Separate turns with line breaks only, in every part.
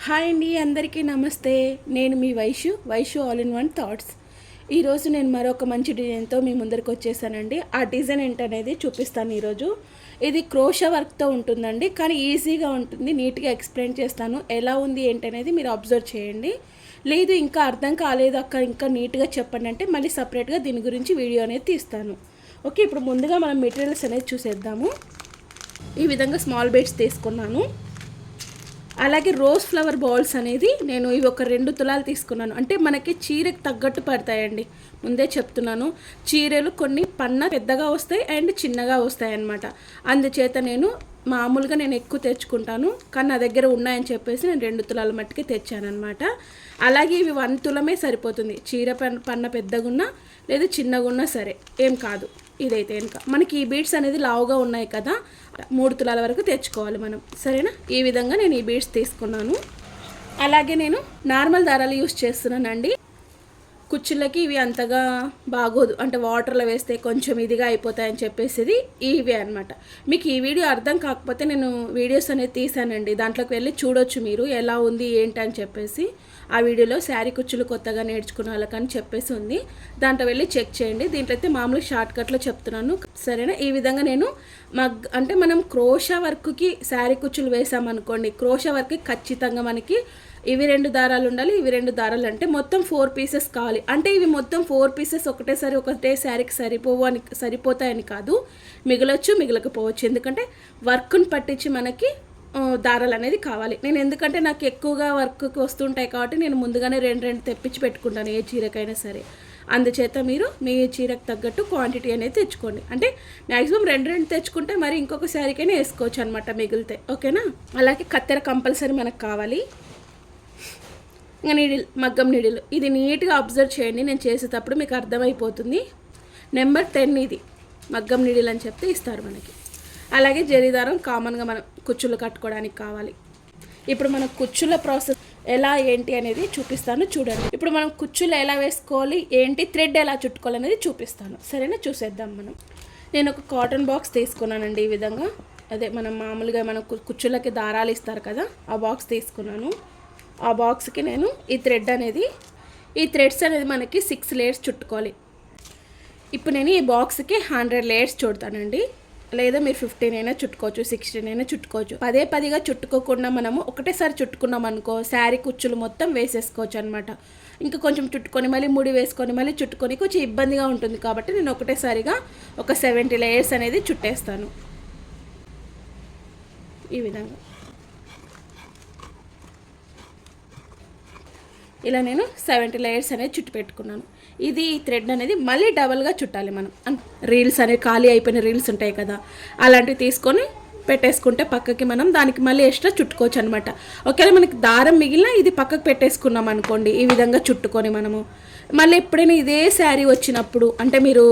Hi అండి, అందరికీ నమస్తే. నేను మీ Vaishu all in one thoughts. ఈరోజు నేను మరొక మంచి డిజైన్తో మీ ముందరికి వచ్చేసానండి. ఆ డిజైన్ ఏంటనేది చూపిస్తాను ఈరోజు. ఇది క్రోషా వర్క్తో ఉంటుందండి, కానీ ఈజీగా ఉంటుంది. నీట్గా ఎక్స్ప్లెయిన్ చేస్తాను. ఎలా ఉంది ఏంటనేది మీరు అబ్జర్వ్ చేయండి. లేదు ఇంకా అర్థం కాలేదు అక్క, ఇంకా నీట్గా చెప్పండి అంటే మళ్ళీ సపరేట్గా దీని గురించి వీడియో అనేది తీస్తాను. ఓకే, ఇప్పుడు ముందుగా మనం మెటీరియల్స్ అనేది చూసేద్దాము. ఈ విధంగా స్మాల్ బీడ్స్ తీసుకున్నాను. అలాగే రోజ్ ఫ్లవర్ బాల్స్ అనేది నేను ఇవి ఒక 2 తులాలు తీసుకున్నాను. అంటే మనకి చీరకు తగ్గట్టు పడతాయండి, ముందే చెప్తున్నాను. చీరలు కొన్ని పెద్దగా వస్తాయి అండ్ చిన్నగా వస్తాయి అన్నమాట. అందుచేత నేను మామూలుగా ఎక్కువ తెచ్చుకుంటాను, కానీ నా దగ్గర ఉన్నాయని చెప్పేసి నేను 2 తులాల మట్టుకి తెచ్చానమాట. అలాగే ఇవి 1 తులమే సరిపోతుంది. చీర పెద్దగా ఉన్నా లేదు చిన్నగా ఉన్నా సరే ఏం కాదు. ఇదైతే ఇంకా మనకి ఈ బీడ్స్ అనేది లావుగా ఉన్నాయి కదా, 3 తులాల వరకు తెచ్చుకోవాలి మనం, సరేనా? ఈ విధంగా నేను ఈ బీడ్స్ తీసుకున్నాను. అలాగే నేను నార్మల్ దారాలు యూస్ చేస్తున్నానండి. కుచ్చులకి ఇవి అంతగా బాగోదు, అంటే వాటర్లో వేస్తే కొంచెం ఇదిగా అయిపోతాయని చెప్పేసి ఇవే అనమాట. మీకు ఈ వీడియో అర్థం కాకపోతే నేను వీడియోస్ అనేది తీసానండి, దాంట్లోకి వెళ్ళి చూడొచ్చు మీరు ఎలా ఉంది ఏంటి అని చెప్పేసి. ఆ వీడియోలో శారీ కుచ్చులు కొత్తగా నేర్చుకున్న వాళ్ళకని చెప్పేసి ఉంది, దాంట్లో వెళ్ళి చెక్ చేయండి. దీంట్లో అయితే మామూలు షార్ట్ కట్లో చెప్తున్నాను, సరేనా? ఈ విధంగా నేను అంటే మనం క్రోషా వర్క్కి శారీ కుచ్చులు వేసామనుకోండి, క్రోషా వర్క్కి ఖచ్చితంగా మనకి ఇవి 2 దారాలు ఉండాలి, ఇవి 2 దారాలు, అంటే మొత్తం 4 పీసెస్ కావాలి. అంటే ఇవి మొత్తం 4 పీసెస్ ఒకటే శారీకి సరిపోతాయని కాదు, మిగలొచ్చు మిగలకపోవచ్చు. ఎందుకంటే వర్క్ని పట్టించి మనకి దారాలు అనేది కావాలి. నేను ఎందుకంటే నాకు ఎక్కువగా వర్క్కి వస్తుంటాయి కాబట్టి నేను ముందుగానే 2 తెప్పించి పెట్టుకుంటాను ఏ చీరకైనా సరే. అందుచేత మీరు మీ చీరకు తగ్గట్టు క్వాంటిటీ అనేది తెచ్చుకోండి. అంటే మ్యాక్సిమం 2 తెచ్చుకుంటే మరి ఇంకొక శారీకైనా వేసుకోవచ్చు అనమాట మిగిలితే, ఓకేనా? అలాగే కత్తెర కంపల్సరీ మనకు కావాలి. ఇంకా మగ్గం నీడిల్ ఇది నీట్గా అబ్జర్వ్ చేయండి, నేను చేసేటప్పుడు మీకు అర్థమైపోతుంది. నెంబర్ 10 ఇది మగ్గం నీడిల్ అని చెప్తే ఇస్తారు మనకి. అలాగే జరీదారం కామన్గా మనం కుచ్చులు కట్టుకోవడానికి కావాలి. ఇప్పుడు మనం కుచ్చుల ప్రాసెస్ ఎలా ఏంటి అనేది చూపిస్తాను, చూడండి. ఇప్పుడు మనం కుచ్చులు ఎలా వేసుకోవాలి ఏంటి, థ్రెడ్ ఎలా చుట్టుకోవాలి అనేది చూపిస్తాను, సరేనా? చూసేద్దాం మనం. నేను ఒక కాటన్ బాక్స్ తీసుకున్నానండి, ఈ విధంగా. అదే మనం మామూలుగా మనం కుచ్చులకి దారాలు ఇస్తారు కదా, ఆ బాక్స్ తీసుకున్నాను. ఆ బాక్స్కి నేను ఈ థ్రెడ్స్ అనేది మనకి 6 లేయర్స్ చుట్టుకోవాలి. ఇప్పుడు నేను ఈ బాక్స్కి 100 లేయర్స్ చుడతానండి, లేదా మీరు 15 అయినా చుట్టుకోవచ్చు, 16 అయినా చుట్టుకోవచ్చు. పదేగా చుట్టుకోకుండా మనము ఒకటేసారి చుట్టుకున్నాం అనుకో, శారీ కుచ్చులు మొత్తం వేసేసుకోవచ్చు అనమాట. ఇంకా కొంచెం చుట్టుకొని మళ్ళీ ముడి వేసుకొని మళ్ళీ చుట్టుకొని కొంచెం ఇబ్బందిగా ఉంటుంది కాబట్టి నేను ఒకటేసారిగా ఒక 70 లేయర్స్ అనేది చుట్టేస్తాను ఈ విధంగా. ఇలా నేను 70 లేయర్స్ అనేది చుట్టు పెట్టుకున్నాను. ఇది థ్రెడ్ అనేది మళ్ళీ డబల్గా చుట్టాలి మనం. రీల్స్ అనేవి ఖాళీ అయిపోయిన రీల్స్ ఉంటాయి కదా, అలాంటివి తీసుకొని పెట్టేసుకుంటే పక్కకి మనం దానికి మళ్ళీ ఎక్స్ట్రా చుట్టుకోవచ్చు అనమాట. ఒకవేళ మనకి దారం మిగిలిన ఇది పక్కకు పెట్టేసుకున్నాం అనుకోండి, ఈ విధంగా చుట్టుకొని మనము మళ్ళీ ఎప్పుడైనా ఇదే శారీ వచ్చినప్పుడు, అంటే మీరు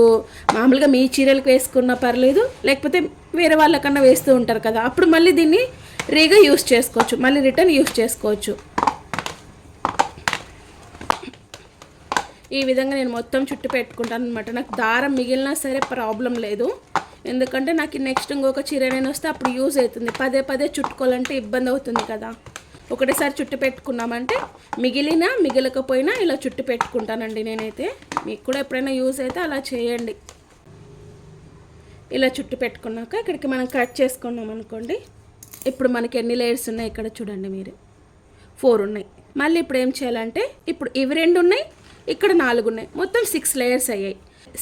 మామూలుగా మీ చీరలకు వేసుకున్నా పర్లేదు, లేకపోతే వేరే వాళ్ళకన్నా వేస్తూ ఉంటారు కదా, అప్పుడు మళ్ళీ దీన్ని రీగా యూస్ చేసుకోవచ్చు, మళ్ళీ రిటర్న్ యూస్ చేసుకోవచ్చు. ఈ విధంగా నేను మొత్తం చుట్టు పెట్టుకుంటాను అనమాట. నాకు దారం మిగిలినా సరే ప్రాబ్లం లేదు, ఎందుకంటే నాకు నెక్స్ట్ ఇంకొక చీరనైనా వస్తే అప్పుడు యూజ్ అవుతుంది. పదే చుట్టుకోవాలంటే ఇబ్బంది అవుతుంది కదా. ఒకటేసారి చుట్టు పెట్టుకున్నామంటే మిగిలకపోయినా ఇలా చుట్టు పెట్టుకుంటానండి నేనైతే. మీకు కూడా ఎప్పుడైనా యూజ్ అయితే అలా చేయండి. ఇలా చుట్టు పెట్టుకున్నాక ఇక్కడికి మనం కట్ చేసుకున్నాం అనుకోండి. ఇప్పుడు మనకి ఎన్ని లేయర్స్ ఉన్నాయి ఇక్కడ చూడండి మీరు, 4 ఉన్నాయి. మళ్ళీ ఇప్పుడు ఏం చేయాలంటే, ఇప్పుడు ఇవి 2 ఉన్నాయి, ఇక్కడ 4 ఉన్నాయి, మొత్తం 6 లేయర్స్ అయ్యాయి.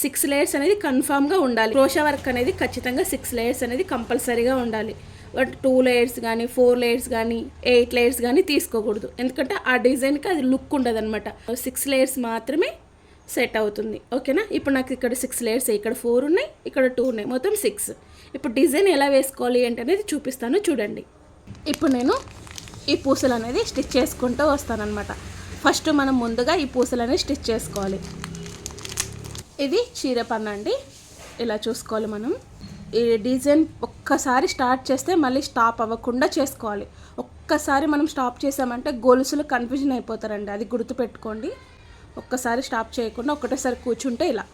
6 లేయర్స్ అనేది కన్ఫామ్గా ఉండాలి. క్రోషా వర్క్ అనేది ఖచ్చితంగా 6 లేయర్స్ అనేది కంపల్సరీగా ఉండాలి. బట్ 2 లేయర్స్ కానీ 4 లేయర్స్ కానీ 8 లేయర్స్ కానీ తీసుకోకూడదు, ఎందుకంటే ఆ డిజైన్కి అది లుక్ ఉండదు అనమాట. 6 లేయర్స్ మాత్రమే సెట్ అవుతుంది, ఓకేనా? ఇప్పుడు నాకు ఇక్కడ 6 లేయర్స్, ఇక్కడ 4 ఉన్నాయి, ఇక్కడ 2 ఉన్నాయి, మొత్తం 6. ఇప్పుడు డిజైన్ ఎలా వేసుకోవాలి ఏంటనేది చూపిస్తాను, చూడండి. ఇప్పుడు నేను ఈ పూసలు అనేది స్టిచ్ చేసుకుంటూ వస్తానన్నమాట. ఫస్ట్ మనం ముందుగా ఈ పూసలని స్టిచ్ చేసుకోవాలి. ఇది చీర పన్ను అండి, ఇలా చూసుకోవాలి మనం. ఈ డిజైన్ ఒక్కసారి స్టార్ట్ చేస్తే మళ్ళీ స్టాప్ అవ్వకుండా చేసుకోవాలి. ఒక్కసారి మనం స్టాప్ చేసామంటే గొలుసులు కన్ఫ్యూజన్ అయిపోతారండి, అది గుర్తుపెట్టుకోండి. ఒక్కసారి స్టాప్ చేయకుండా ఒకటేసారి కూర్చుంటే ఇలా.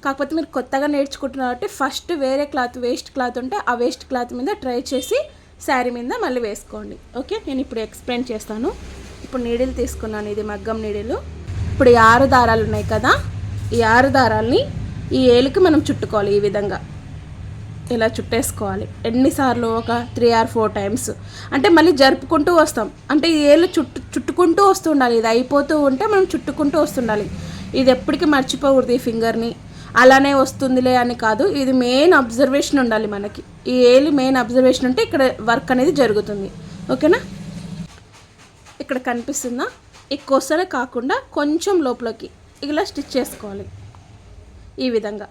కాకపోతే మీరు కొత్తగా నేర్చుకుంటున్నారు కాబట్టి ఫస్ట్ వేరే క్లాత్, వేస్ట్ క్లాత్ ఉంటే ఆ వేస్ట్ క్లాత్ మీద ట్రై చేసి శారీ మీద మళ్ళీ వేసుకోండి, ఓకే? నేను ఇప్పుడు ఎక్స్ప్లెయిన్ చేస్తాను. ఇప్పుడు నీడిల్ తీసుకున్నాను, ఇది మగ్గం నీడిలు. ఇప్పుడు ఈ 6 దారాలు ఉన్నాయి కదా, ఈ 6 దారాలని ఈ ఏలుకి మనం చుట్టుకోవాలి. ఈ విధంగా ఇలా చుట్టేసుకోవాలి. ఎన్నిసార్లు? ఒక 3 or 4 టైమ్స్. అంటే మళ్ళీ జరుపుకుంటూ వస్తాం, అంటే ఈ ఏళ్ళు చుట్టుకుంటూ వస్తుండాలి. ఇది అయిపోతూ ఉంటే మనం చుట్టుకుంటూ వస్తుండాలి. ఇది ఎప్పటికీ మర్చిపోకూడదు ఈ ఫింగర్ని. అలానే వస్తుందిలే అని కాదు, ఇది మెయిన్ అబ్జర్వేషన్ ఉండాలి మనకి. ఈ ఏలు మెయిన్ అబ్జర్వేషన్ ఉంటే ఇక్కడ వర్క్ అనేది జరుగుతుంది. ఓకేనా? ఇక్కడ కనిపిస్తుందా? ఈ కొసలే కాకుండా కొంచెం లోపలికి ఇలా స్టిచ్ చేసుకోవాలి ఈ విధంగా.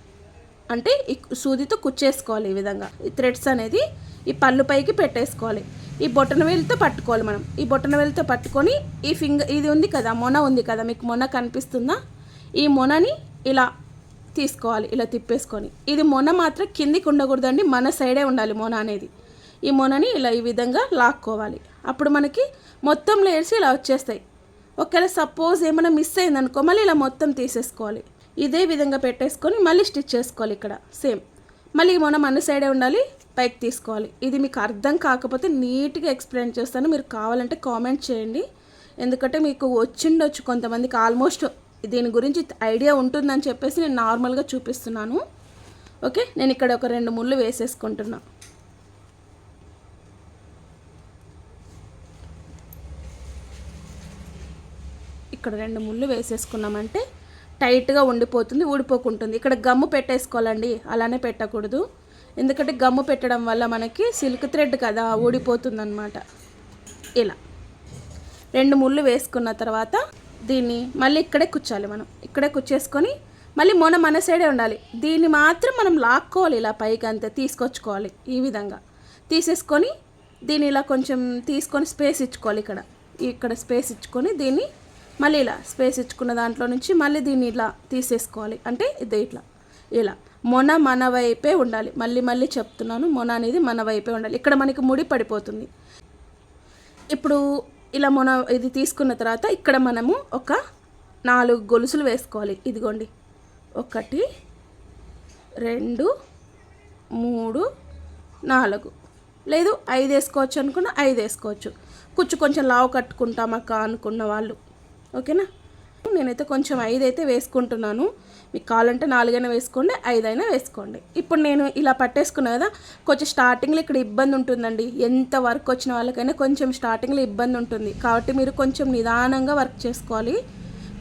అంటే ఈ సూదితో కుచ్చేసుకోవాలి ఈ విధంగా. ఈ థ్రెడ్స్ అనేది ఈ పళ్ళు పైకి పెట్టేసుకోవాలి. ఈ బొటన వేలుతో పట్టుకోవాలి మనం. ఈ బొటన వేలుతో పట్టుకొని ఈ ఫింగర్, ఇది ఉంది కదా మొన ఉంది కదా, మీకు మొన కనిపిస్తుందా? ఈ మొనని ఇలా తీసుకోవాలి, ఇలా తిప్పేసుకొని. ఇది మొన మాత్రం కిందికి ఉండకూడదండి, మన సైడే ఉండాలి మొన అనేది. ఈ మొనని ఇలా ఈ విధంగా లాక్కోవాలి. అప్పుడు మనకి మొత్తం లేయర్స్ ఇలా వచ్చేస్తాయి. ఒకవేళ సపోజ్ ఏమైనా మిస్ అయిందనుకో, మళ్ళీ ఇలా మొత్తం తీసేసుకోవాలి. ఇదే విధంగా పెట్టేసుకొని మళ్ళీ స్టిచ్ చేసుకోవాలి. ఇక్కడ సేమ్ మళ్ళీ మనం మన సైడే ఉండాలి, పైకి తీసుకోవాలి. ఇది మీకు అర్థం కాకపోతే నీట్గా ఎక్స్ప్లెయిన్ చేస్తాను, మీరు కావాలంటే కామెంట్ చేయండి. ఎందుకంటే మీకు వచ్చిండొచ్చు కొంతమందికి, ఆల్మోస్ట్ దీని గురించి ఐడియా ఉంటుందని చెప్పేసి నేను నార్మల్గా చూపిస్తున్నాను. ఓకే, నేను ఇక్కడ ఒక 2 ముళ్ళు వేసేసుకుంటున్నా. ఇక్కడ 2 ముళ్ళు వేసేసుకున్నామంటే టైట్గా ఉండిపోతుంది, ఊడిపోకుంటుంది. ఇక్కడ గమ్ము పెట్టేసుకోవాలండి, అలానే పెట్టకూడదు. ఎందుకంటే గమ్ము పెట్టడం వల్ల మనకి సిల్క్ థ్రెడ్ కదా, ఊడిపోతుంది అనమాట. ఇలా 2 ముళ్ళు వేసుకున్న తర్వాత దీన్ని మళ్ళీ ఇక్కడే కుచ్చాలి మనం. ఇక్కడే కుచ్చేసుకొని మళ్ళీ మన సైడే ఉండాలి. దీన్ని మాత్రం మనం లాక్కోవాలి, ఇలా పైకి అంతే తీసుకొచ్చుకోవాలి. ఈ విధంగా తీసేసుకొని దీన్ని ఇలా కొంచెం తీసుకొని స్పేస్ ఇచ్చుకోవాలి. ఇక్కడ స్పేస్ ఇచ్చుకొని దీన్ని మళ్ళీ ఇలా స్పేస్ ఇచ్చుకున్న దాంట్లో నుంచి మళ్ళీ దీన్ని ఇలా తీసేసుకోవాలి. అంటే ఇది ఇట్లా ఇలా మన వైపే ఉండాలి. మళ్ళీ చెప్తున్నాను, మొన అనేది మన వైపే ఉండాలి. ఇక్కడ మనకి ముడి పడిపోతుంది. ఇప్పుడు ఇలా ఇది తీసుకున్న తర్వాత ఇక్కడ మనము ఒక 4 గొలుసులు వేసుకోవాలి. ఇదిగోండి, 1 2 3 4, లేదు 5 వేసుకోవచ్చు అనుకున్న 5 వేసుకోవచ్చు. కుచ్చు కొంచెం లావు కట్టుకుంటామక్క అనుకున్న వాళ్ళు. ఓకేనా? నేనైతే కొంచెం 5 అయితే వేసుకుంటున్నాను. మీకు కావాలంటే 4 అయినా వేసుకోండి, 5 అయినా వేసుకోండి. ఇప్పుడు నేను ఇలా పట్టేసుకున్నా కదా, కొంచెం స్టార్టింగ్లో ఇక్కడ ఇబ్బంది ఉంటుందండి. ఎంత వర్క్ వచ్చిన వాళ్ళకైనా కొంచెం స్టార్టింగ్లో ఇబ్బంది ఉంటుంది. కాబట్టి మీరు కొంచెం నిదానంగా వర్క్ చేసుకోవాలి.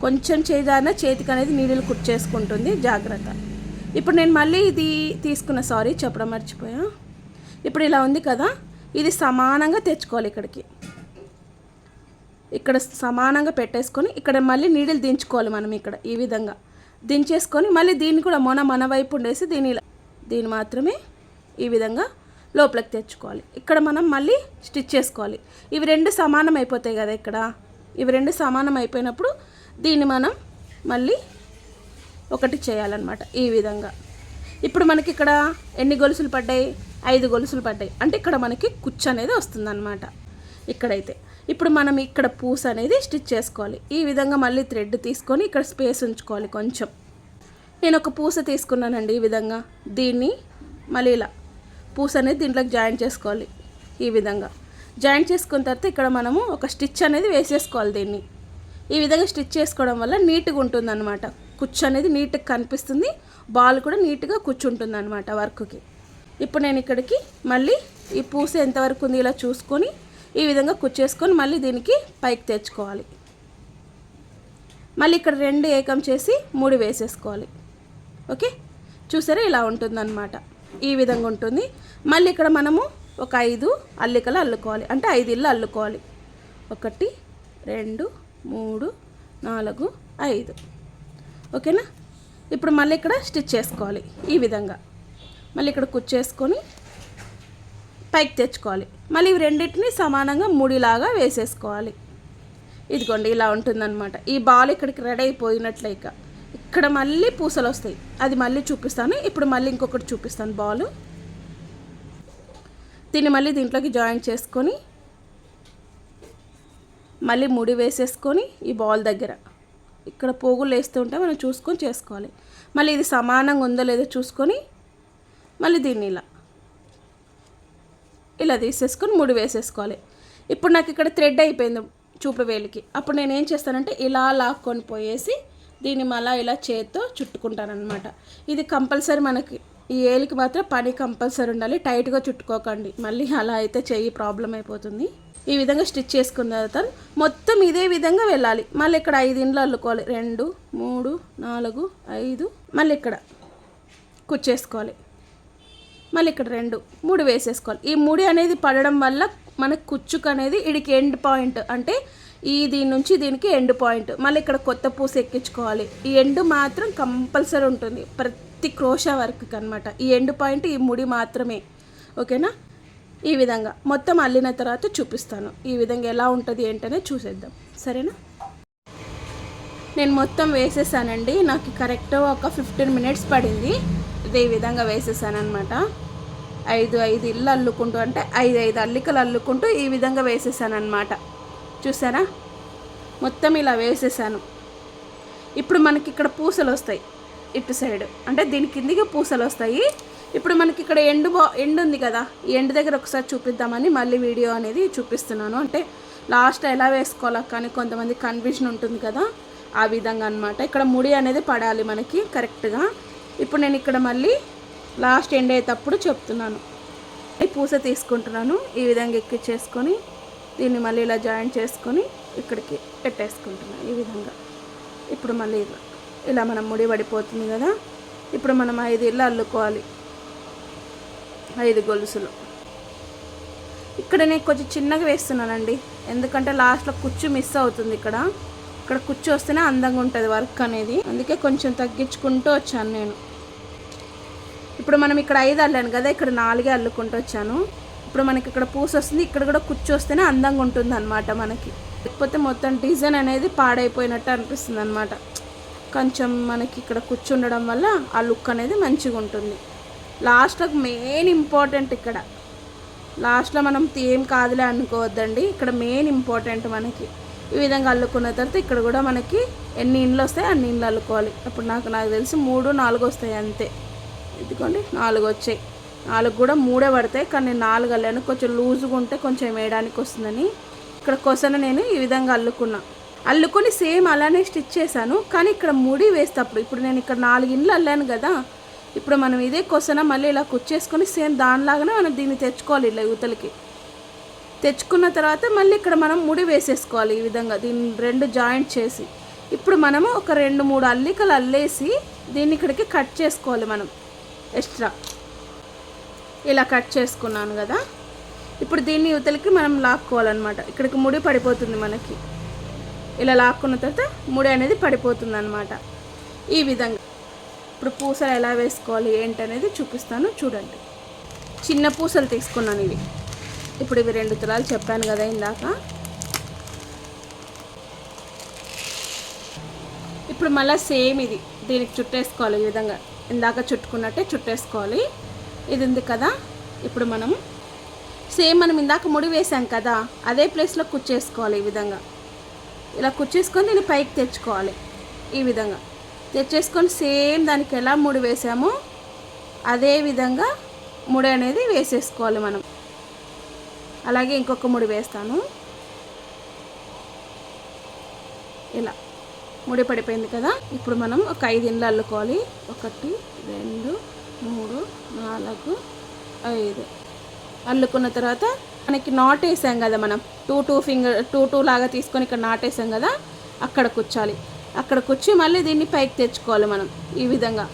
కొంచెం చేజారిన చేతికి అనేది నీడిల్ కుచ్చేసుకుంటుంది, జాగ్రత్త. ఇప్పుడు నేను మళ్ళీ ఇది తీసుకున్న, సారీ చెప్పడం మర్చిపోయా. ఇప్పుడు ఇలా ఉంది కదా, ఇది సమానంగా తెచ్చుకోవాలి. ఇక్కడ సమానంగా పెట్టేసుకొని ఇక్కడ మళ్ళీ నీడిల్ దించుకోవాలి మనం. ఇక్కడ ఈ విధంగా దించేసుకొని మళ్ళీ దీన్ని కూడా మన వైపు ఉండేసి దీన్ని మాత్రమే ఈ విధంగా లోపలికి తెచ్చుకోవాలి. ఇక్కడ మనం మళ్ళీ స్టిచ్ చేసుకోవాలి. ఇవి 2 సమానం అయిపోతాయి కదా. ఇక్కడ ఇవి 2 సమానం అయిపోయినప్పుడు దీన్ని మనం మళ్ళీ ఒకటి చేయాలన్నమాట ఈ విధంగా. ఇప్పుడు మనకి ఇక్కడ ఎన్ని గొలుసులు పడ్డాయి? 5 గొలుసులు పడ్డాయి. అంటే ఇక్కడ మనకి కుచ్చు అనేది వస్తుందన్నమాట. ఇక్కడైతే ఇప్పుడు మనం ఇక్కడ పూస అనేది స్టిచ్ చేసుకోవాలి. ఈ విధంగా మళ్ళీ థ్రెడ్ తీసుకొని ఇక్కడ స్పేస్ ఉంచుకోవాలి కొంచెం. నేను ఒక పూస తీసుకున్నానండి ఈ విధంగా. దీన్ని మళ్ళీ ఇలా పూస అనేది దీంట్లోకి జాయింట్ చేసుకోవాలి. ఈ విధంగా జాయింట్ చేసుకున్న తర్వాత ఇక్కడ మనము ఒక స్టిచ్ అనేది వేసేసుకోవాలి. దీన్ని ఈ విధంగా స్టిచ్ చేసుకోవడం వల్ల నీట్గా ఉంటుంది అనమాట. కుచ్చు అనేది నీట్గా కనిపిస్తుంది, బాల్ కూడా నీట్గా కూర్చుంటుంది అనమాట వర్క్కి. ఇప్పుడు నేను ఇక్కడికి మళ్ళీ ఈ పూస ఎంతవరకు ఉంది ఇలా చూసుకొని ఈ విధంగా కుచ్చేసుకొని మళ్ళీ దీనికి పైకి తెచ్చుకోవాలి. మళ్ళీ ఇక్కడ 2 ఏకం చేసి 3 వేసేసుకోవాలి. ఓకే, చూసారా ఇలా ఉంటుందన్నమాట. ఈ విధంగా ఉంటుంది. మళ్ళీ ఇక్కడ మనము ఒక 5 అల్లికలు అల్లుకోవాలి, అంటే 5 ఇళ్ళు అల్లుకోవాలి. 1 2 3 4 5. ఓకేనా? ఇప్పుడు మళ్ళీ ఇక్కడ స్టిచ్ చేసుకోవాలి. ఈ విధంగా మళ్ళీ ఇక్కడ కుచ్చేసుకొని పైకి తెచ్చుకోవాలి. మళ్ళీ ఇవి రెండింటిని సమానంగా ముడిలాగా వేసేసుకోవాలి. ఇదిగోండి ఇలా ఉంటుందన్నమాట. ఈ బాల్ ఇక్కడికి రెడీ అయిపోయినట్లే. ఇక్కడ మళ్ళీ పూసలు వస్తాయి, అది మళ్ళీ చూపిస్తాను. ఇప్పుడు మళ్ళీ ఇంకొకటి చూపిస్తాను బాల్. దీన్ని మళ్ళీ దీంట్లోకి జాయింట్ చేసుకొని మళ్ళీ ముడి వేసేసుకొని ఈ బాల్ దగ్గర ఇక్కడ పోగులు వేస్తూ ఉంటే మనం చూసుకొని చేసుకోవాలి. మళ్ళీ ఇది సమానంగా ఉందో లేదో చూసుకొని మళ్ళీ దీన్ని ఇలా తీసేసుకొని ముడి వేసేసుకోవాలి. ఇప్పుడు నాకు ఇక్కడ థ్రెడ్ అయిపోయింది, చూపు వేలికి. అప్పుడు నేను ఏం చేస్తానంటే ఇలా లాక్కొని పోయేసి దీన్ని మళ్ళీ ఇలా చేత్తో చుట్టుకుంటానమాట. ఇది కంపల్సరీ మనకి ఈ ఏలికి మాత్రం పని కంపల్సరీ ఉండాలి, టైట్గా చుట్టుకోకండి, మళ్ళీ అలా అయితే చెయ్యి ప్రాబ్లం అయిపోతుంది. ఈ విధంగా స్టిచ్ చేసుకున్న తర్వాత మొత్తం ఇదే విధంగా వెళ్ళాలి. మళ్ళీ ఇక్కడ 5 ఇండ్లు అల్లుకోవాలి, 2 3 4 5, మళ్ళీ ఇక్కడ కుచ్చేసుకోవాలి, మళ్ళీ ఇక్కడ 2 3 వేసేసుకోవాలి. ఈ 3 అనేది పడడం వల్ల మనకు కుచ్చుకు అనేది ఇడికి ఎండ్ పాయింట్, అంటే ఈ దీని నుంచి దీనికి ఎండ్ పాయింట్. మళ్ళీ ఇక్కడ కొత్త పూస ఎక్కించుకోవాలి. ఈ ఎండ్ మాత్రం కంపల్సరీ ఉంటుంది ప్రతి క్రోషా వర్క్కి అనమాట. ఈ ఎండ్ పాయింట్ ఈ ముడి మాత్రమే. ఓకేనా? ఈ విధంగా మొత్తం అల్లిన తర్వాత చూపిస్తాను ఈ విధంగా ఎలా ఉంటుంది ఏంటనే చూసేద్దాం. సరేనా? నేను మొత్తం వేసేసానండి. నాకు కరెక్ట్ ఒక 15 మినిట్స్ పడింది. ఇదే విధంగా వేసేసాను అనమాట. 5 ఇల్లు అల్లుకుంటూ, అంటే 5 అల్లికలు అల్లుకుంటూ ఈ విధంగా వేసేసాను అనమాట. చూసారా? మొత్తం ఇలా వేసేసాను. ఇప్పుడు మనకి ఇక్కడ పూసలు వస్తాయి ఇటు సైడ్, అంటే దీని కిందికి పూసలు వస్తాయి. ఇప్పుడు మనకి ఇక్కడ ఎండ్ ఉంది కదా, ఈ ఎండ్ దగ్గర ఒకసారి చూపిద్దామని మళ్ళీ వీడియో అనేది చూపిస్తున్నాను. అంటే లాస్ట్ ఎలా వేసుకోవాలా కానీ కొంతమంది కన్ఫ్యూజన్ ఉంటుంది కదా, ఆ విధంగా అనమాట. ఇక్కడ ముడి అనేది పడాలి మనకి కరెక్ట్గా. ఇప్పుడు నేను ఇక్కడ మళ్ళీ లాస్ట్ ఎండ్ అయ్యేటప్పుడు చెప్తున్నాను. ఈ పూస తీసుకుంటున్నాను, ఈ విధంగా ఎక్కించేసుకొని దీన్ని మళ్ళీ ఇలా జాయింట్ చేసుకొని ఇక్కడికి పెట్టేసుకుంటున్నాను ఈ విధంగా. ఇప్పుడు మళ్ళీ ఇలా మనం ముడి పడిపోతుంది కదా. ఇప్పుడు మనం 5 ఇళ్ళు అల్లుకోవాలి, 5 గొలుసులు. ఇక్కడ నేను కొంచెం చిన్నగా వేస్తున్నానండి, ఎందుకంటే లాస్ట్లో కుచ్చు మిస్ అవుతుంది. ఇక్కడ కుచ్చు వస్తేనే అందంగా ఉంటుంది వర్క్ అనేది, అందుకే కొంచెం తగ్గించుకుంటూ వచ్చాను నేను. ఇప్పుడు మనం ఇక్కడ 5 అల్లాను కదా, ఇక్కడ 4 అల్లుకుంటూ వచ్చాను. ఇప్పుడు మనకి ఇక్కడ పూస వస్తుంది, ఇక్కడ కూడా కుచ్చు వస్తేనే అందంగా ఉంటుంది అనమాట మనకి. లేకపోతే మొత్తం డిజైన్ అనేది పాడైపోయినట్టు అనిపిస్తుంది అనమాట. కొంచెం మనకి ఇక్కడ కుచ్చు ఉండడం వల్ల ఆ లుక్ అనేది మంచిగా ఉంటుంది. లాస్ట్లో మెయిన్ ఇంపార్టెంట్, ఇక్కడ లాస్ట్లో మనం ఏం కాదులే అనుకోవద్దండి, ఇక్కడ మెయిన్ ఇంపార్టెంట్ మనకి. ఈ విధంగా అల్లుకున్న తర్వాత ఇక్కడ కూడా మనకి ఎన్ని ఇండ్లు వస్తాయి అన్ని ఇండ్లు అల్లుకోవాలి. అప్పుడు నాకు తెలిసి 3 4 వస్తాయి అంతే. ఇదిగోండి 4 వచ్చాయి. 4 కూడా 3 పడతాయి, కానీ 4 అల్లాను. కొంచెం లూజ్గా ఉంటే కొంచెం వేయడానికి వస్తుందని ఇక్కడ కొసన నేను ఈ విధంగా అల్లుకొని సేమ్ అలానే స్టిచ్ చేశాను. కానీ ఇక్కడ ముడి వేసేటప్పుడు ఇప్పుడు నేను ఇక్కడ 4 ఇండ్లు అల్లాను కదా, ఇప్పుడు మనం ఇదే కొసన మళ్ళీ ఇలా కుచ్చేసుకొని సేమ్ దానిలాగానే మనం దీన్ని తెచ్చుకోవాలి. ఇలా యువతలకి తెచ్చుకున్న తర్వాత మళ్ళీ ఇక్కడ మనం ముడి వేసేసుకోవాలి ఈ విధంగా, దీన్ని 2 జాయింట్ చేసి. ఇప్పుడు మనము ఒక 2 3 అల్లికలు అల్లేసి దీన్ని ఇక్కడికి కట్ చేసుకోవాలి మనం ఎక్స్ట్రా. ఇలా కట్ చేసుకున్నాను కదా, ఇప్పుడు దీన్ని యువతలకి మనం లాక్కోవాలన్నమాట. ఇక్కడికి ముడి పడిపోతుంది మనకి. ఇలా లాక్కున్న తర్వాత ముడి అనేది పడిపోతుంది అనమాట ఈ విధంగా. ఇప్పుడు పూసలు ఎలా వేసుకోవాలి ఏంటనేది చూపిస్తాను చూడండి. చిన్న పూసలు తీసుకున్నాను ఇవి. ఇప్పుడు ఇవి 2 తులాలు చెప్పాను కదా ఇందాక. ఇప్పుడు మళ్ళీ సేమ్ ఇది దీనికి చుట్టేసుకోవాలి. ఈ విధంగా ఇందాక చుట్టుకున్నట్టే చుట్టేసుకోవాలి. ఇది ఉంది కదా, ఇప్పుడు మనం సేమ్ మనం ఇందాక ముడి వేసాం కదా అదే ప్లేస్లో కుచ్చేసుకోవాలి. ఈ విధంగా ఇలా కుచ్చేసుకొని దీన్ని పైకి తెచ్చుకోవాలి. ఈ విధంగా తెచ్చేసుకొని సేమ్ దానికి ఎలా ముడి వేసామో అదే విధంగా ముడి అనేది వేసేసుకోవాలి మనం. అలాగే ఇంకొక ముడి వేస్తాను. ఇలా ముడి పడిపోయింది కదా, ఇప్పుడు మనం ఒక 5 ఇండ్లు అల్లుకోవాలి. 1 2 3 4 5 అల్లుకున్న తర్వాత మనకి నాట్ వేసాం కదా, మనం 2 లాగా తీసుకొని ఇక్కడ నాట్ వేసాం కదా, అక్కడ కూర్చోాలి. అక్కడ కూర్చి మళ్ళీ దీన్ని పైకి తెచ్చుకోవాలి మనం. ఈ విధంగా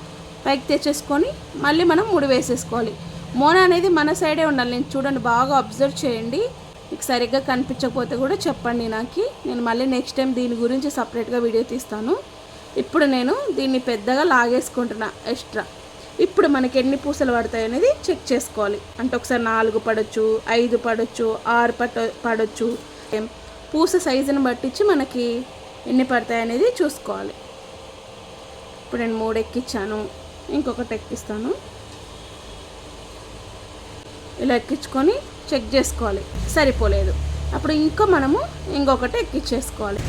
పైకి తెచ్చేసుకొని మళ్ళీ మనం ముడి వేసేసుకోవాలి. మోన అనేది మన సైడే ఉండాలి. నేను చూడండి, బాగా అబ్జర్వ్ చేయండి. మీకు సరిగ్గా కనిపించకపోతే కూడా చెప్పండి నాకు. నేను మళ్ళీ నెక్స్ట్ టైం దీని గురించి సపరేట్గా వీడియో తీస్తాను. ఇప్పుడు నేను దీన్ని పెద్దగా లాగేసుకుంటున్నా ఎక్స్ట్రా. ఇప్పుడు మనకి ఎన్ని పూసలు పడతాయి అనేది చెక్ చేసుకోవాలి. అంటే ఒకసారి 4 పడవచ్చు, 5 పడవచ్చు, 6 పడవచ్చు. పూస సైజుని బట్టించి మనకి ఎన్ని పడతాయి అనేది చూసుకోవాలి. ఇప్పుడు నేను 3 ఎక్కించాను, ఇంకొకటి ఎక్కిస్తాను. ఇలా ఎక్కించుకొని చెక్ చేసుకోవాలి, సరిపోలేదు. అప్పుడు మనము ఇంకొకటి ఎక్కించేసుకోవాలి.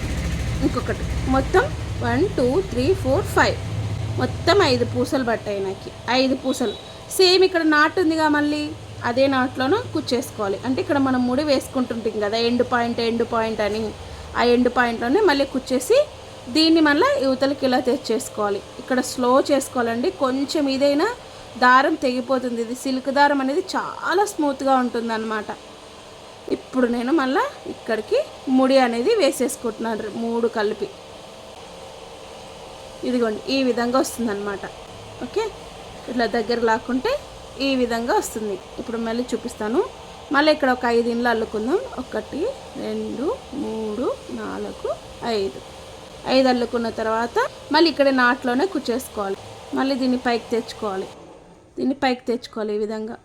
ఇంకొకటి మొత్తం 1 2 3 4 5 మొత్తం 5 పూసలు పట్టాయి నాకు. 5 పూసలు సేమ్ ఇక్కడ నాట్ ఉందిగా, మళ్ళీ అదే నాట్లోనూ కుచ్చేసుకోవాలి. అంటే ఇక్కడ మనం ముడి వేసుకుంటుంటాం కదా ఎండ్ పాయింట్ అని, ఆ ఎండ్ పాయింట్లోనే మళ్ళీ కుచ్చేసి దీన్ని మళ్ళీ యువతలకి ఇలా తెచ్చేసుకోవాలి. ఇక్కడ స్లో చేసుకోవాలండి, కొంచెం ఇదైనా దారం తెగిపోతుంది. ఇది సిల్క్ దారం అనేది చాలా స్మూత్గా ఉంటుందన్నమాట. ఇప్పుడు నేను మళ్ళీ ఇక్కడికి ముడి అనేది వేసేసుకుంటున్నాను 3 కలిపి. ఇదిగోండి ఈ విధంగా వస్తుందన్నమాట. ఓకే, ఇట్లా దగ్గర లాక్కుంటే ఈ విధంగా వస్తుంది. ఇప్పుడు మళ్ళీ చూపిస్తాను. మళ్ళీ ఇక్కడ ఒక 5 ఇండ్లు అల్లుకుందాం. 1 2 3 4 5 అల్లుకున్న తర్వాత మళ్ళీ ఇక్కడ నాట్లోనే కుచ్చేసుకోవాలి. మళ్ళీ దీన్ని పైకి తెచ్చుకోవాలి. ఈ విధంగా.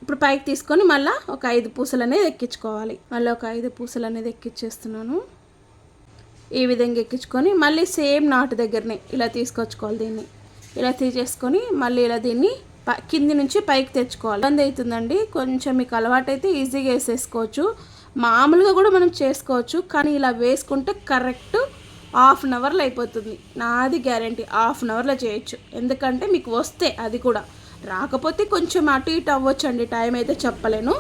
ఇప్పుడు పైకి తీసుకొని మళ్ళీ ఒక 5 పూసలు అనేది ఎక్కించుకోవాలి. మళ్ళీ ఒక 5 పూసలు అనేది ఎక్కించేస్తున్నాను. ఈ విధంగా ఎక్కించుకొని మళ్ళీ సేమ్ నాటు దగ్గరనే ఇలా తీసుకొచ్చుకోవాలి. దీన్ని ఇలా తీసేసుకొని మళ్ళీ ఇలా దీన్ని కింది నుంచి పైకి తెచ్చుకోవాలి. ఇబ్బంది అవుతుందండి కొంచెం, మీకు అలవాటు అయితే ఈజీగా వేసేసుకోవచ్చు. మామూలుగా కూడా మనం చేసుకోవచ్చు, కానీ ఇలా వేసుకుంటే కరెక్ట్ ½ అన్ అవర్లో అయిపోతుంది. నాది గ్యారంటీ ½ అన్ అవర్లో చేయొచ్చు. ఎందుకంటే మీకు వస్తే, అది కూడా రాకపోతే కొంచెం అటు ఇటు అవ్వచ్చండి, టైం అయితే చెప్పలేను.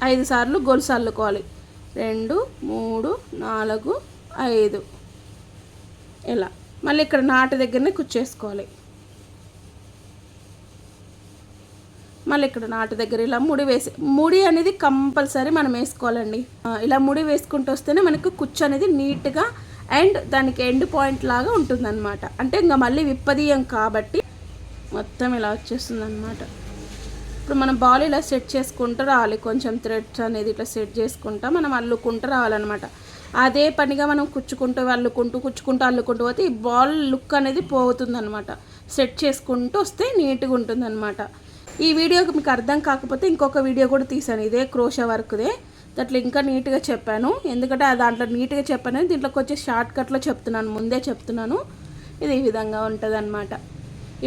5 సార్లు గొలుసు అల్లుకోవాలి. 2 3 4 5 ఇలా. మళ్ళీ ఇక్కడ నాటు దగ్గరనే కుచ్చేసుకోవాలి. మళ్ళీ ఇక్కడ నాటు దగ్గర ఇలా ముడి అనేది కంపల్సరీ మనం వేసుకోవాలండి. ఇలా ముడి వేసుకుంటూ వస్తేనే మనకు కుచ్చు అనేది నీట్గా అండ్ దానికి ఎండ్ పాయింట్ లాగా ఉంటుందన్నమాట. అంటే ఇంకా మళ్ళీ విప్పదీయం కాబట్టి మొత్తం ఇలా వచ్చేస్తుంది అనమాట. ఇప్పుడు మనం బాల్ ఇలా సెట్ చేసుకుంటూ రావాలి. కొంచెం థ్రెడ్స్ అనేది ఇట్లా సెట్ చేసుకుంటా మనం అల్లుకుంటూ రావాలన్నమాట. అదే పనిగా మనం కుచ్చుకుంటూ అల్లుకుంటూ పోతే ఈ బాల్ లుక్ అనేది పోతుందన్నమాట. సెట్ చేసుకుంటూ వస్తే నీట్గా ఉంటుందన్నమాట. ఈ వీడియోకి మీకు అర్థం కాకపోతే ఇంకొక వీడియో కూడా తీసాను, ఇదే క్రోషా వర్క్దే. దాంట్లో ఇంకా నీట్గా చెప్పాను. ఎందుకంటే దాంట్లో నీట్గా చెప్పాను, దీంట్లోకి వచ్చే షార్ట్ కట్లో చెప్తున్నాను, ముందే చెప్తున్నాను. ఇది ఈ విధంగా ఉంటుంది అన్నమాట.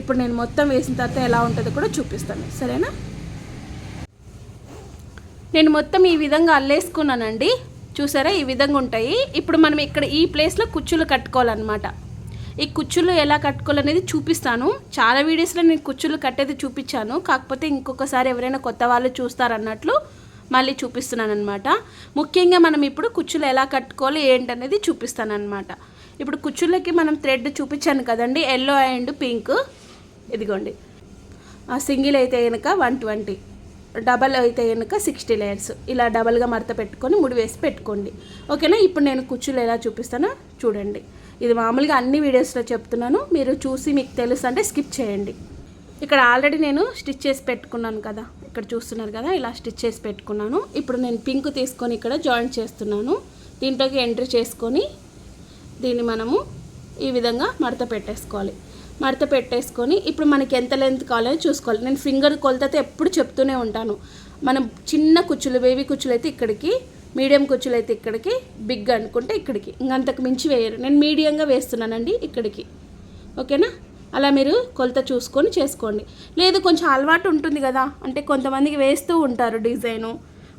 ఇప్పుడు నేను మొత్తం వేసిన తర్వాత ఎలా ఉంటుందో కూడా చూపిస్తాను, సరేనా? నేను మొత్తం ఈ విధంగా అల్లేసుకున్నానండి. చూసారా, ఈ విధంగా ఉంటాయి. ఇప్పుడు మనం ఇక్కడ ఈ ప్లేస్లో కుచ్చులు కట్టుకోవాలన్నమాట. ఈ కుచ్చులు ఎలా కట్టుకోవాలనేది చూపిస్తాను. చాలా వీడియోస్లో నేను కుచ్చులు కట్టేది చూపించాను, కాకపోతే ఇంకొకసారి ఎవరైనా కొత్త వాళ్ళు చూస్తారన్నట్లు మళ్ళీ చూపిస్తున్నాను అనమాట. ముఖ్యంగా మనం ఇప్పుడు కుచ్చులు ఎలా కట్టుకోవాలి ఏంటనేది చూపిస్తాను అనమాట. ఇప్పుడు కుచ్చులకి మనం థ్రెడ్ చూపించాను కదండి, ఎల్లో అండ్ పింక్. ఇదిగోండి, సింగిల్ అయితే కనుక 120, డబల్ అయితే కనుక 60 లేయర్స్. ఇలా డబల్గా మడత పెట్టుకొని ముడి వేసి పెట్టుకోండి, ఓకేనా? ఇప్పుడు నేను కుచ్చులు ఎలా చూపిస్తానో చూడండి. ఇది మామూలుగా అన్ని వీడియోస్లో చెప్తున్నాను, మీరు చూసి మీకు తెలుసు అంటే స్కిప్ చేయండి. ఇక్కడ ఆల్రెడీ నేను స్టిచ్ చేసి పెట్టుకున్నాను కదా, ఇక్కడ చూస్తున్నారు కదా, ఇలా స్టిచ్ చేసి పెట్టుకున్నాను. ఇప్పుడు నేను పింక్ తీసుకొని ఇక్కడ జాయింట్ చేస్తున్నాను. దీంట్లోకి ఎంట్రీ చేసుకొని దీన్ని మనము ఈ విధంగా మడత పెట్టేసుకొని ఇప్పుడు మనకి ఎంత లెంత్ కావాలో చూసుకోవాలి. నేను ఫింగర్ కొలతతో ఎప్పుడు చెప్తూనే ఉంటాను. మనం చిన్న కుచ్చులు, బేబీ కుచ్చులు అయితే ఇక్కడికి, మీడియం కుచ్చులు అయితే ఇక్కడికి, బిగ్ అనుకుంటే ఇక్కడికి, ఇంకంతకు మించి వేయరు. నేను మీడియంగా వేస్తున్నానండి ఇక్కడికి, ఓకేనా? అలా మీరు కొలత చూసుకొని చేసుకోండి. లేదు కొంచెం అలవాటు ఉంటుంది కదా, అంటే కొంతమందికి వేస్తూ ఉంటారు డిజైను,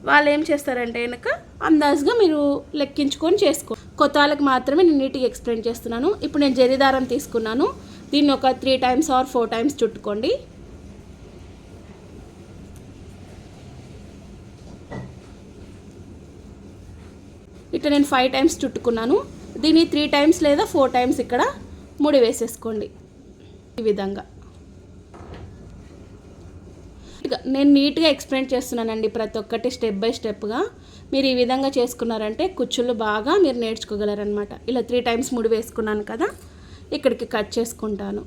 వాళ్ళు ఏం చేస్తారంటే కనుక అందాజుగా మీరు లెక్కించుకొని చేసుకో. కొత్త వాళ్ళకి మాత్రమే నేను నీట్గా ఎక్స్ప్లెయిన్ చేస్తున్నాను. ఇప్పుడు నేను జరీ దారం తీసుకున్నాను, దీన్ని ఒక 3 times or 4 times చుట్టుకోండి. ఇట్లా నేను 5 times చుట్టుకున్నాను. దీన్ని 3 times లేదా 4 times ఇక్కడ ముడి వేసేసుకోండి ఈ విధంగా. నేను నీట్గా ఎక్స్ప్లెయిన్ చేస్తున్నానండి ప్రతి ఒక్కటి స్టెప్ బై స్టెప్గా. మీరు ఈ విధంగా చేసుకున్నారంటే కుచ్చులు బాగా మీరు నేర్చుకోగలరనమాట. ఇలా 3 times ముడి వేసుకున్నాను కదా, ఇక్కడికి కట్ చేసుకుంటాను.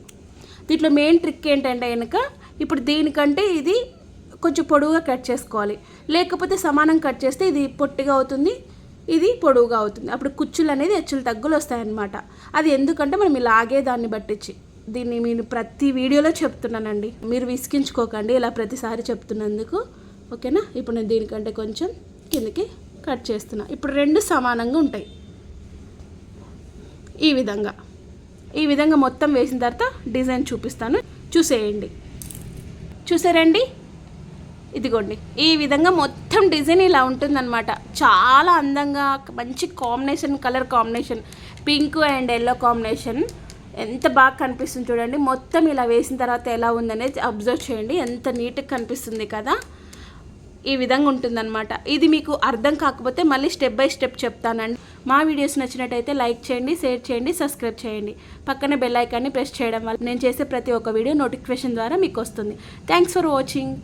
దీంట్లో మెయిన్ ట్రిక్ ఏంటంటే కనుక ఇప్పుడు దీనికంటే ఇది కొంచెం పొడవుగా కట్ చేసుకోవాలి, లేకపోతే సమానం కట్ చేస్తే ఇది పొట్టిగా అవుతుంది, ఇది పొడవుగా అవుతుంది. అప్పుడు కుచ్చులు అనేది హెచ్చులు తగ్గులు వస్తాయన్నమాట. అది ఎందుకంటే మనం ఇలాగే దాన్ని బట్టించి, దీన్ని నేను ప్రతి వీడియోలో చెప్తున్నానండి, మీరు విసిగించుకోకండి ఇలా ప్రతిసారి చెప్తున్నందుకు, ఓకేనా? ఇప్పుడు నేను దీనికంటే కొంచెం కిందకి కట్ చేస్తున్నా. ఇప్పుడు 2 సమానంగా ఉంటాయి. ఈ విధంగా మొత్తం వేసిన తర్వాత డిజైన్ చూపిస్తాను, చూసేయండి. చూసారండి, ఇదిగోండి ఈ విధంగా మొత్తం డిజైన్ ఇలా ఉంటుందన్నమాట. చాలా అందంగా మంచి combination, colour combination, pink and yellow combination ఎంత బాగా కనిపిస్తుంది చూడండి. మొత్తం ఇలా వేసిన తర్వాత ఎలా ఉందనేది అబ్జర్వ్ చేయండి, ఎంత నీట్గా కనిపిస్తుంది కదా. ఈ విధంగా ఉంటుందన్నమాట. ఇది మీకు అర్థం కాకపోతే మళ్ళీ స్టెప్ బై స్టెప్ చెప్తానండి. మా వీడియోస్ నచ్చినట్టయితే లైక్ చేయండి, షేర్ చేయండి, సబ్స్క్రైబ్ చేయండి. పక్కనే బెల్ ఐకాన్ని ప్రెస్ చేయడం వల్ల నేను చేసే ప్రతి ఒక్క వీడియో నోటిఫికేషన్ ద్వారా మీకు వస్తుంది. Thanks for watching.